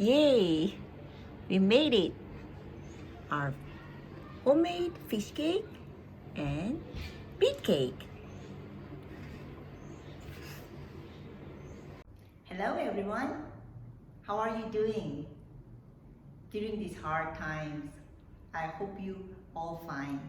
Yay! We made it! Our homemade fish cake and beet cake. Hello everyone! How are you doing during these hard times? I hope you all fine.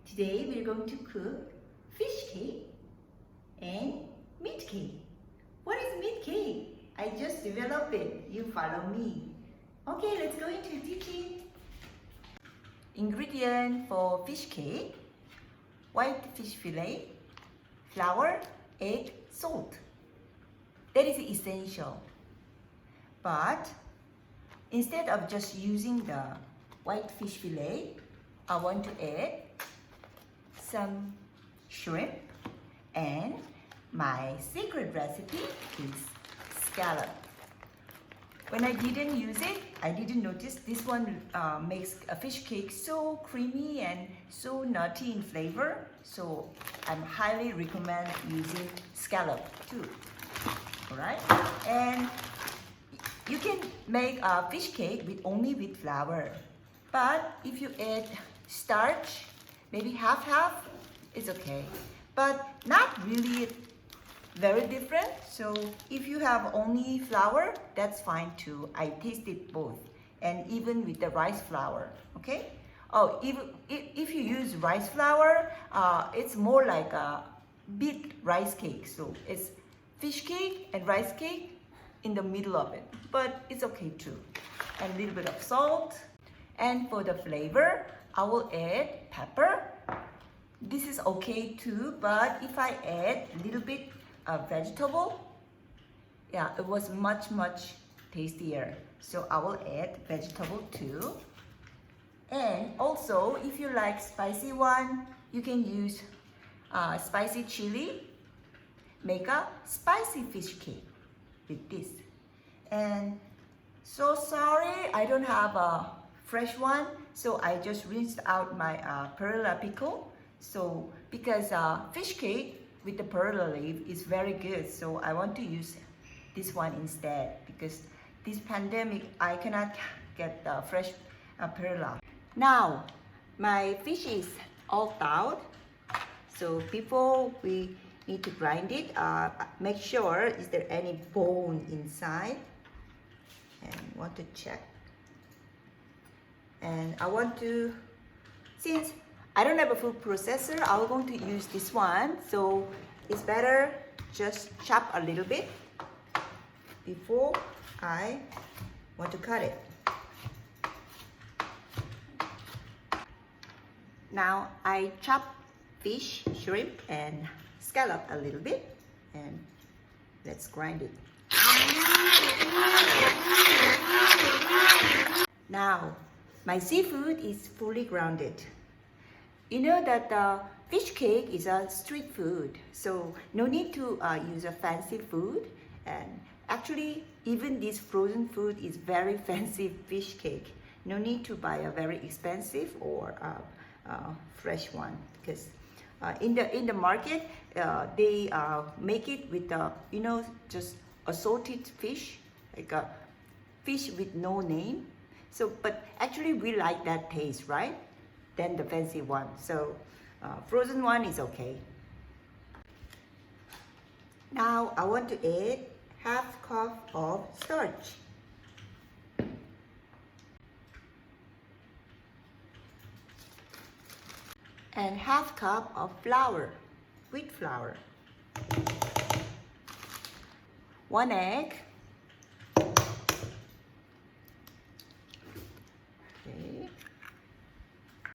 Today we're going to cook fish cake and meat cake. What is meat cake? I just developed it. You follow me. Okay, let's go into teaching. Ingredient for fish cake: white fish fillet, flour, egg, salt. That is essential. But instead of just using the white fish fillet, I want to add some shrimp, and my secret recipe is scallop. When I didn't use it, I didn't notice this one makes a fish cake so creamy and so nutty in flavor. So I highly recommend using scallop too. Alright, and you can make a fish cake only with flour. But if you add starch, maybe half, it's okay. But not really very different. So if you have only flour, that's fine too. I tasted both, and even with the rice flour. Okay. Oh, if you use rice flour, it's more like a big rice cake. So it's fish cake and rice cake in the middle of it. But it's okay too. And a little bit of salt. And for the flavor, I will add pepper. This is okay too, but if I add a little bit of vegetable, yeah, it was much tastier. So I will add vegetable too. And also, if you like spicy one, you can use spicy chili. Make a spicy fish cake with this. And so sorry, I don't have a fresh one, so I just rinsed out my perilla pickle. So because fish cake with the perilla leaf is very good, so I want to use this one instead, because this pandemic I cannot get the fresh perilla. Now my fish is all thawed, so before we need to grind it, make sure is there any bone inside, and want to check. And I want to, since I don't have a food processor, I'm going to use this one. So it's better just chop a little bit before I want to cut it. Now I chop fish, shrimp, and scallop a little bit, and let's grind it. Now my seafood is fully grounded. You know that fish cake is a street food, so no need to use a fancy food. And actually, even this frozen food is very fancy fish cake. No need to buy a very expensive or fresh one, because in the market they make it with just assorted fish, like a fish with no name. So, but actually we like that taste, right? Than the fancy one. So frozen one is okay. Now I want to add half cup of starch. And half cup of flour, wheat flour. 1 egg. Okay.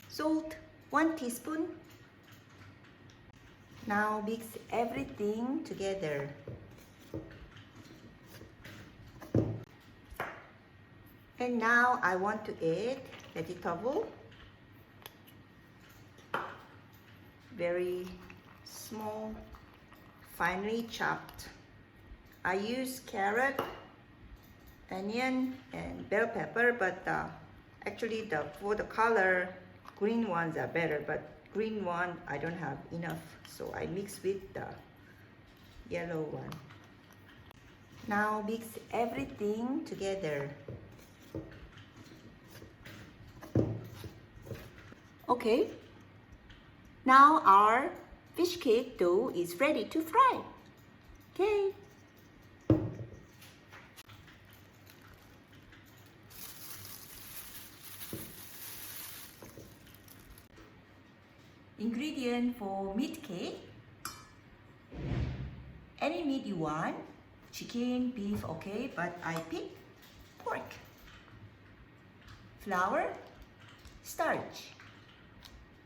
Salt, 1 teaspoon. Now mix everything together. And now I want to add vegetable. Very small, finely chopped. I use carrot, onion, and bell pepper, but actually for the color, green ones are better, but green one I don't have enough, so I mix with the yellow one. Now mix everything together. Okay. Now our fish cake dough is ready to fry. Okay. Ingredient for meat cake. Any meat you want. Chicken, beef, okay, but I pick pork. Flour, starch.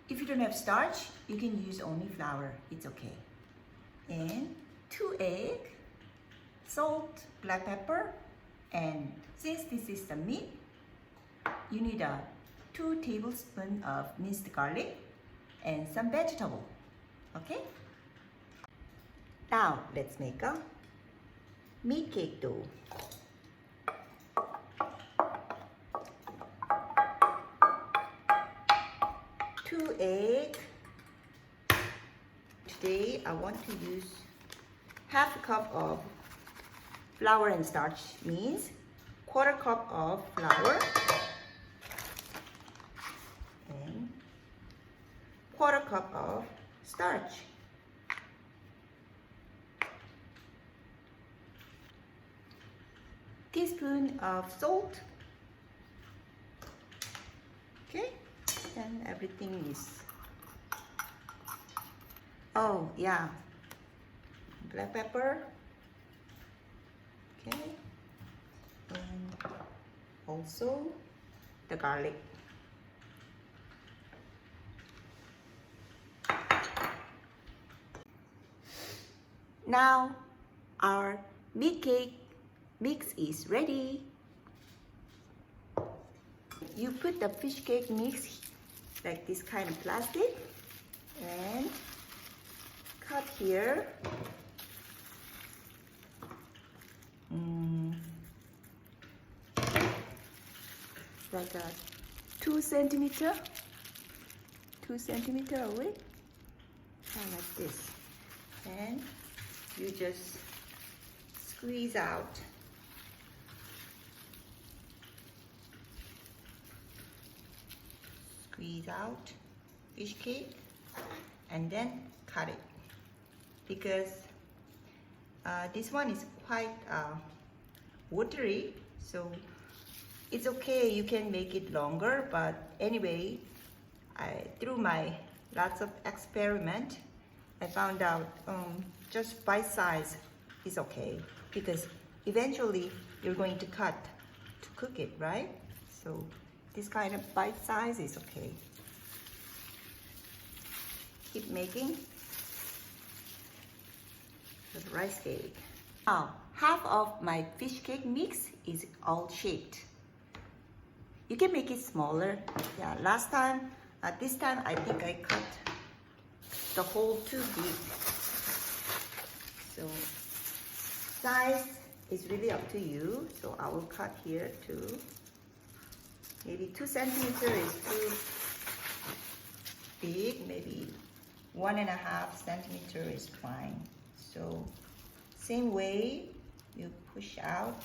If you don't have starch, you can use only flour. It's okay. And 2 eggs, salt, black pepper, and since this is the meat, you need 2 tablespoons of minced garlic and some vegetable. Okay? Now let's make a meat cake dough. Two eggs. Today I want to use half a cup of flour and starch, means quarter cup of flour and quarter cup of starch. Teaspoon of salt. Okay, and everything is, oh yeah, black pepper. Okay, and also the garlic. Now our meat cake mix is ready. You put the fish cake mix like this kind of plastic and cut here. Like a 2 centimeter away, like this, and you just squeeze out. Squeeze out fish cake and then cut it, because this one is quite watery, so it's okay, you can make it longer, but anyway, through my lots of experiment, I found out just bite size is okay, because eventually you're going to cut to cook it, right? So this kind of bite size is okay. Keep making the rice cake. Now, half of my fish cake mix is all shaped. You can make it smaller. Yeah, last time, this time I think I cut the hole too big. So size is really up to you. So I will cut here too. Maybe 2 centimeters is too big. Maybe 1.5 centimeters is fine. So same way, you push out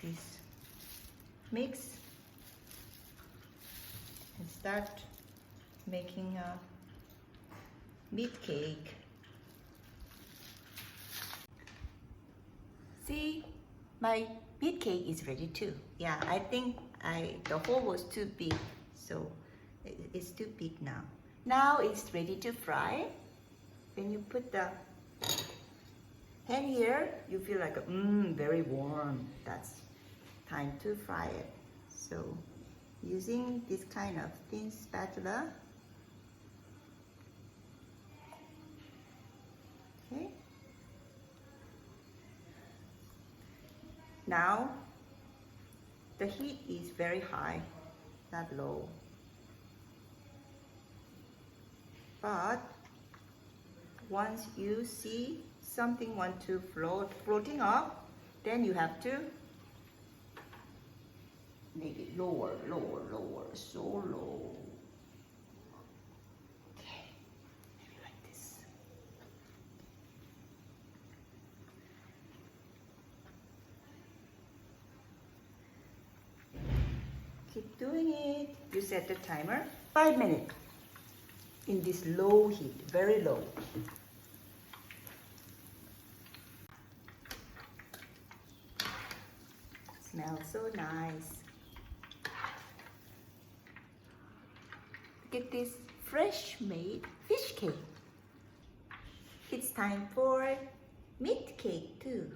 this mix and start making a meat cake. See, my meat cake is ready too. Yeah, I think the hole was too big, so it's too big now. Now it's ready to fry. When you put the hand here, you feel like very warm. That's time to fry it. So using this kind of thin spatula, okay. Now the heat is very high, not low. But once you see something want to floating up, then you have to make it lower, so low. Okay, maybe like this. Keep doing it. You set the timer. 5 minutes. In this low heat, very low. Smells so nice. Look at this fresh made fish cake. It's time for meat cake too.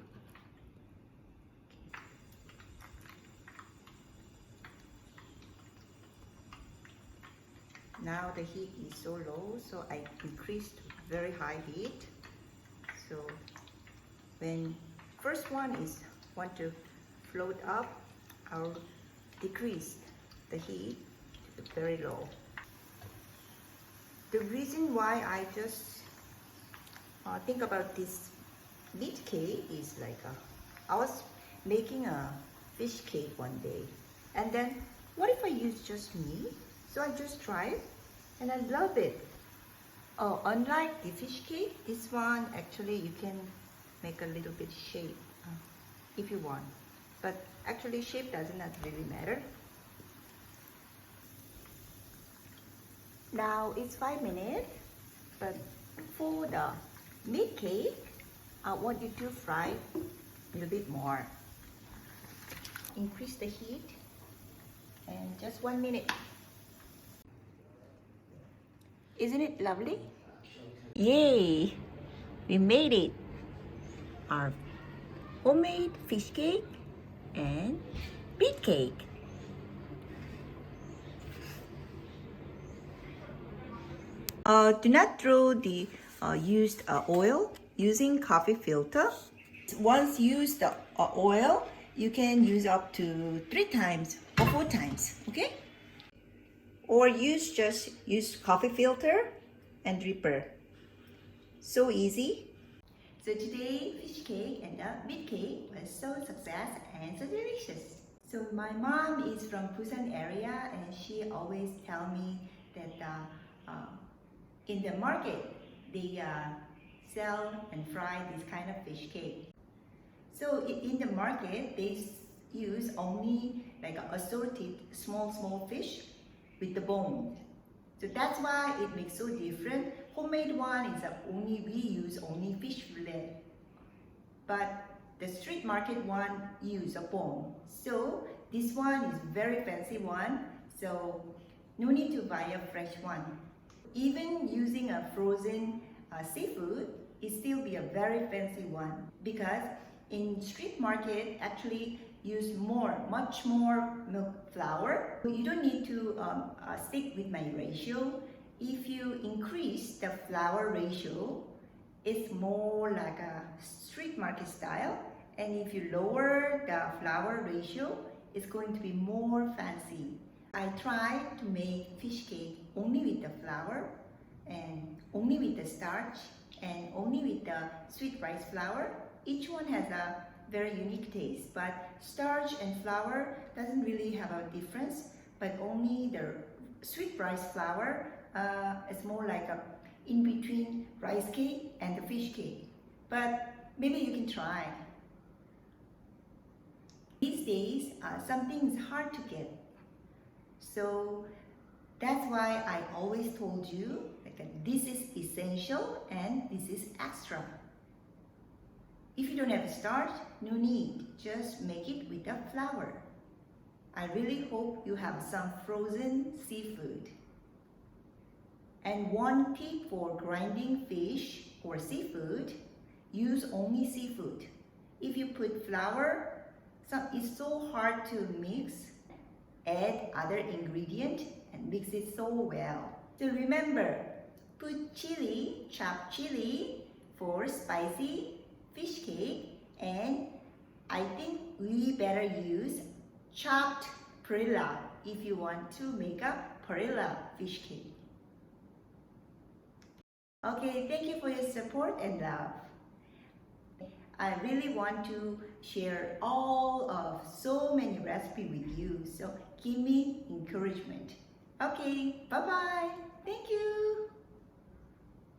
Now the heat is so low, so I increased to very high heat. So when first one is want to float up, I'll decrease the heat to very low. The reason why I just think about this meat cake is like I was making a fish cake one day, and then what if I use just meat? So I just tried and I love it. Oh, unlike the fish cake, this one actually you can make a little bit shape if you want, but actually shape does not really matter. Now it's 5 minutes, but for the meat cake, I want you to fry a little bit more. Increase the heat and just 1 minute. Isn't it lovely? Yay! We made it! Our homemade fish cake and meat cake. Do not throw the used oil using coffee filter. Once used the oil, you can use up to 3 times or 4 times, okay? Or just use coffee filter and dripper. So easy. So today fish cake and meat cake was so success and so delicious. So my mom is from Busan area, and she always tell me that in the market they sell and fry this kind of fish cake. So in the market they use only like assorted small fish with the bone. So that's why it makes so different. Homemade one is we use only fish fillet, but the street market one use a bone. So this one is very fancy one, so no need to buy a fresh one. Even using a frozen seafood, it still be a very fancy one, because in street market actually use much more milk flour. You don't need to stick with my ratio. If you increase the flour ratio, it's more like a street market style. And if you lower the flour ratio, it's going to be more fancy. I try to make fish cake only with the flour and only with the starch and only with the sweet rice flour. Each one has a very unique taste, but starch and flour doesn't really have a difference, but only the sweet rice flour is more like a in between rice cake and the fish cake. But maybe you can try. These days something is hard to get, so that's why I always told you that this is essential and this is extra. If you don't have starch, no need, just make it with the flour. I really hope you have some frozen seafood. And one tip for grinding fish or seafood, use only seafood. If you put flour, it's so hard to mix. Add other ingredient and mix it so well. So remember, put chili, chopped chili for spicy fish cake, and I think we better use chopped perilla if you want to make a perilla fish cake. Okay, thank you for your support and love. I really want to share all of so many recipes with you, so give me encouragement. Okay, bye-bye. Thank you.